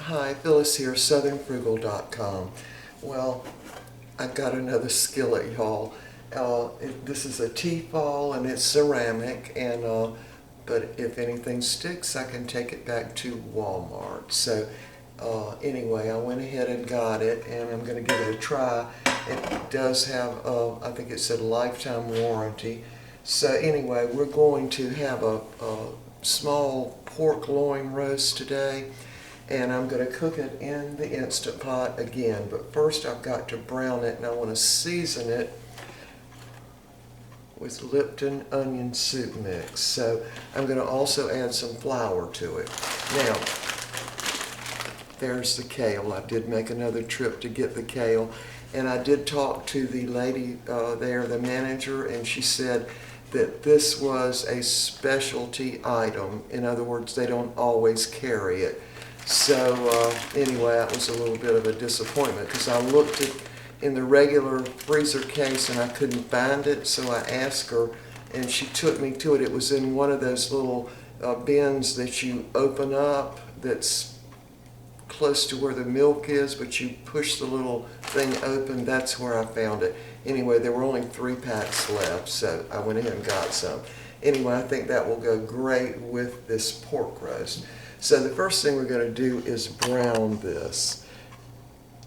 Hi, Phyllis here, southernfrugal.com. Well, I've got another skillet, y'all. This is a Tefal and it's ceramic, and but if anything sticks, I can take it back to Walmart. So anyway, I went ahead and got it, and I'm going to give it a try. It does have, I think it said lifetime warranty. So anyway, we're going to have a small pork loin roast today, and I'm going to cook it in the Instant Pot again. But first I've got to brown it, and I want to season it with Lipton Onion Soup mix. So I'm going to also add some flour to it. Now, there's the kale. I did make another trip to get the kale, and I did talk to the lady there, the manager, and she said that this was a specialty item. In other words, they don't always carry it. So anyway, that was a little bit of a disappointment, because I looked at in the regular freezer case and I couldn't find it, so I asked her and she took me to it. It was in one of those little bins that you open up that's close to where the milk is, but you push the little thing open. That's where I found it. Anyway, there were only 3 packs left, so I went ahead and got some. Anyway, I think that will go great with this pork roast. So the first thing we're going to do is brown this.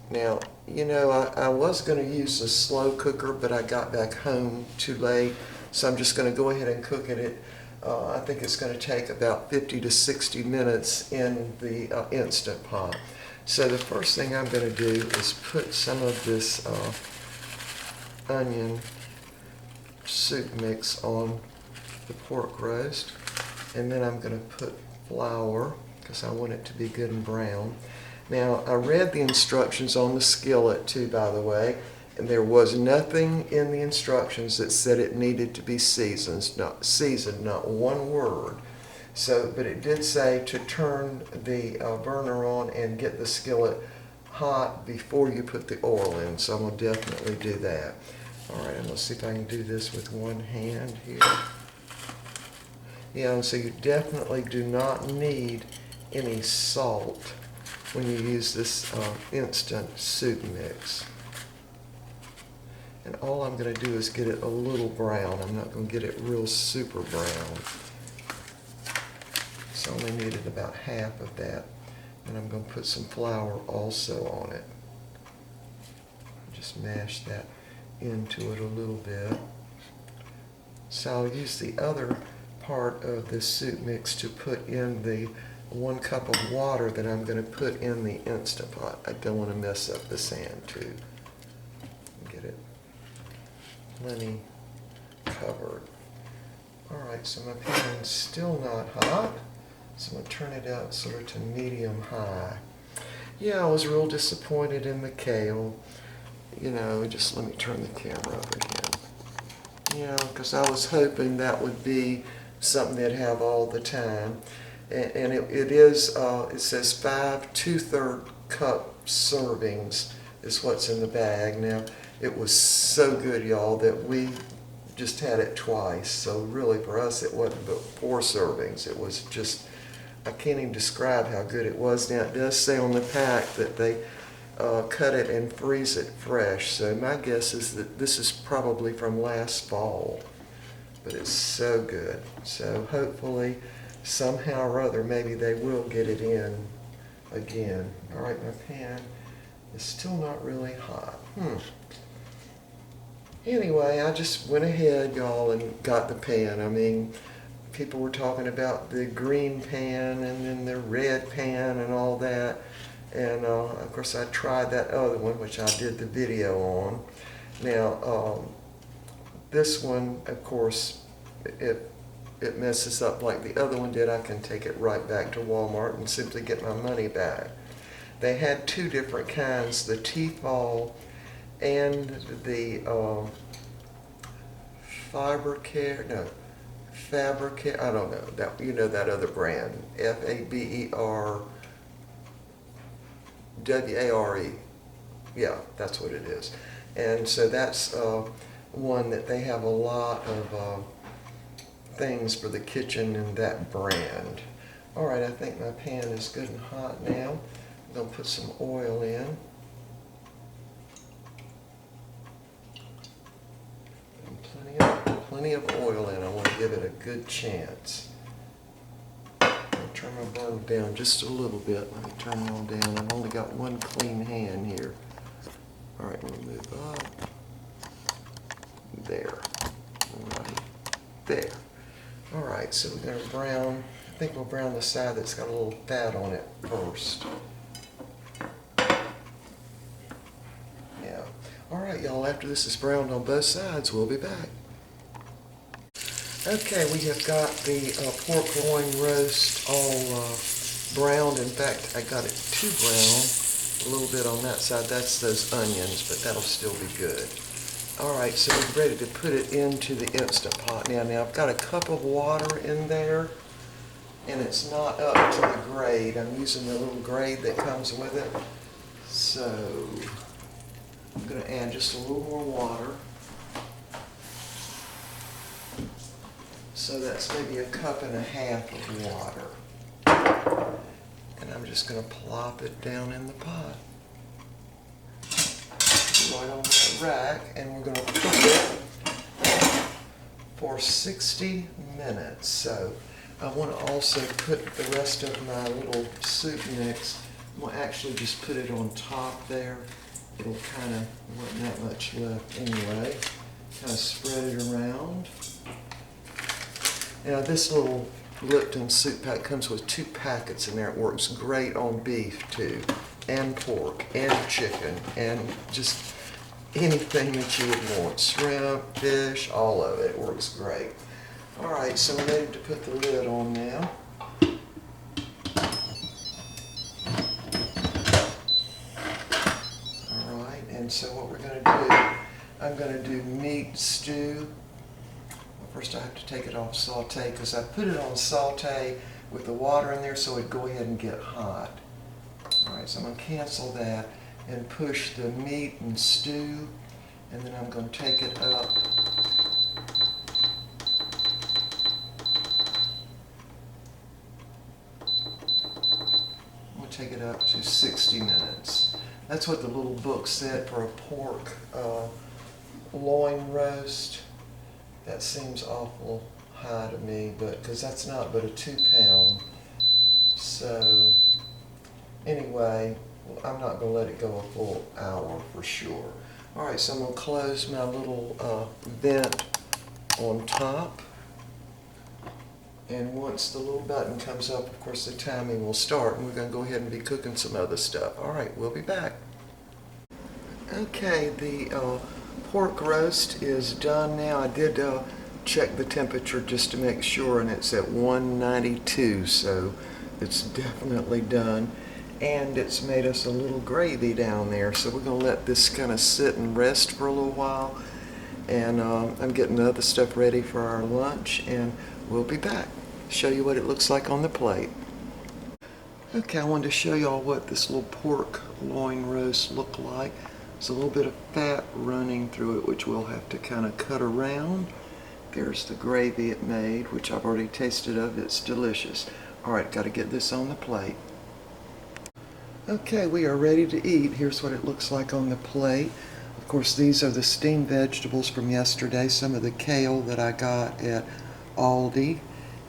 Now, you know, I was going to use a slow cooker, but I got back home too late, so I'm just going to go ahead and cook it. I think it's going to take about 50 to 60 minutes in the Instant Pot. So the first thing I'm going to do is put some of this onion soup mix on the pork roast, and then I'm going to put flour, because I want it to be good and brown. Now, I read the instructions on the skillet too, by the way, and there was nothing in the instructions that said it needed to be seasoned, not one word. So, but it did say to turn the burner on and get the skillet hot before you put the oil in, so I'm going to definitely do that. All right, I'm going to see if I can do this with one hand here. Yeah, and so you definitely do not need any salt when you use this instant soup mix. And all I'm going to do is get it a little brown. I'm not going to get it real super brown. So I only needed about half of that. And I'm going to put some flour also on it. Just mash that into it a little bit. So I'll use the other part of this soup mix to put in the 1 cup of water that I'm going to put in the Instant Pot. I don't want to mess up the sand too. Get it plenty covered. Alright, so my pan's still not hot, so I'm going to turn it out sort of to medium high. Yeah, I was real disappointed in the kale. You know, just let me turn the camera over again. Yeah, because I was hoping that would be something they'd have all the time. And it says 5 2/3 cup servings is what's in the bag. Now, it was so good, y'all, that we just had it twice. So really for us it wasn't but 4 servings. It was just, I can't even describe how good it was. Now it does say on the pack that they cut it and freeze it fresh. So my guess is that this is probably from last fall. But it's so good. So hopefully, somehow or other, maybe they will get it in again. All right, my pan is still not really hot. Anyway, I just went ahead, y'all, and got the pan. I mean, people were talking about the green pan and then the red pan and all that. And of course, I tried that other one, which I did the video on. Now, this one, of course, it messes up like the other one did. I can take it right back to Walmart and simply get my money back. They had 2 different kinds, the Tefal and the Fabricare, I don't know, that, you know, that other brand, Faberware. Yeah, that's what it is. And so that's one that they have a lot of things for the kitchen in that brand. Alright, I think my pan is good and hot now. I'm going to put some oil in. And plenty of oil in. I want to give it a good chance. I'll turn my burner down just a little bit. Let me turn it on down. I've only got one clean hand here. All right, we'll move up. There. Right there. All right, so we're going to brown. I think we'll brown the side that's got a little fat on it first. Yeah. All right, y'all, after this is browned on both sides, we'll be back. Okay, we have got the pork loin roast all browned. In fact, I got it too brown, a little bit on that side. That's those onions, but that'll still be good. All right, so we're ready to put it into the Instant Pot now. Now, I've got a cup of water in there, and it's not up to the grade. I'm using the little grade that comes with it. So, I'm going to add just a little more water. So that's maybe a cup and a half of water. And I'm just going to plop it down in the pot. Right on that rack, and we're going to cook it for 60 minutes. So I want to also put the rest of my little soup mix. I'm going to actually just put it on top there. It'll kind of, wasn't that much left anyway. Kind of spread it around. Now this little Lipton soup pack comes with 2 packets in there. It works great on beef too, and pork, and chicken, and just anything that you would want. Shrimp, fish, all of it. It works great. All right, so we're ready to put the lid on now. All right, and so what we're going to do, I'm going to do meat stew. First I have to take it off saute because I put it on saute with the water in there so it'd go ahead and get hot. Alright, so I'm going to cancel that and push the meat and stew, and then I'm going to take it up. I'm going to take it up to 60 minutes. That's what the little book said for a pork loin roast. That seems awful high to me, but because that's not but a 2 pound. So anyway, I'm not going to let it go a full hour for sure. All right, so I'm going to close my little vent on top. And once the little button comes up, of course, the timing will start, and we're going to go ahead and be cooking some other stuff. All right, we'll be back. Okay, the pork roast is done now. I did check the temperature just to make sure, and it's at 192, so it's definitely done. And it's made us a little gravy down there, so we're going to let this kind of sit and rest for a little while. And I'm getting the other stuff ready for our lunch, and we'll be back. Show you what it looks like on the plate. Okay, I wanted to show y'all what this little pork loin roast looked like. There's a little bit of fat running through it, which we'll have to kind of cut around. There's the gravy it made, which I've already tasted of. It's delicious. All right, got to get this on the plate. Okay, we are ready to eat. Here's what it looks like on the plate. Of course, these are the steamed vegetables from yesterday. Some of the kale that I got at Aldi.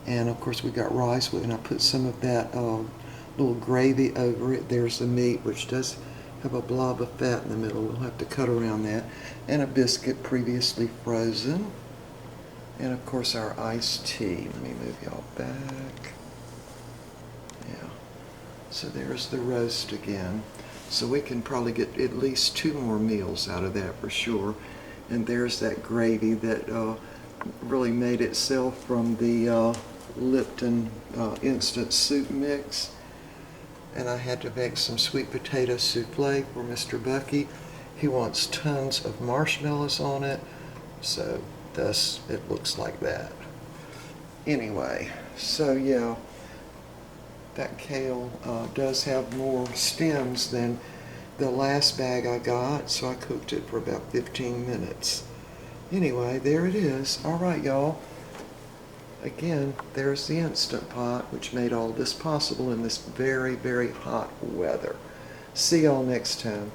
And of course, we got rice with it, and I put some of that little gravy over it. There's the meat, which does have a blob of fat in the middle. We'll have to cut around that. And a biscuit previously frozen. And of course our iced tea. Let me move y'all back. Yeah. So there's the roast again. So we can probably get at least 2 more meals out of that for sure. And there's that gravy that really made itself from the Lipton instant soup mix. And I had to make some sweet potato souffle for Mr. Bucky. He wants tons of marshmallows on it, so thus it looks like that. Anyway, so yeah, that kale does have more stems than the last bag I got, so I cooked it for about 15 minutes. Anyway, there it is. All right, y'all. Again, there's the Instant Pot, which made all this possible in this very, very hot weather. See y'all next time.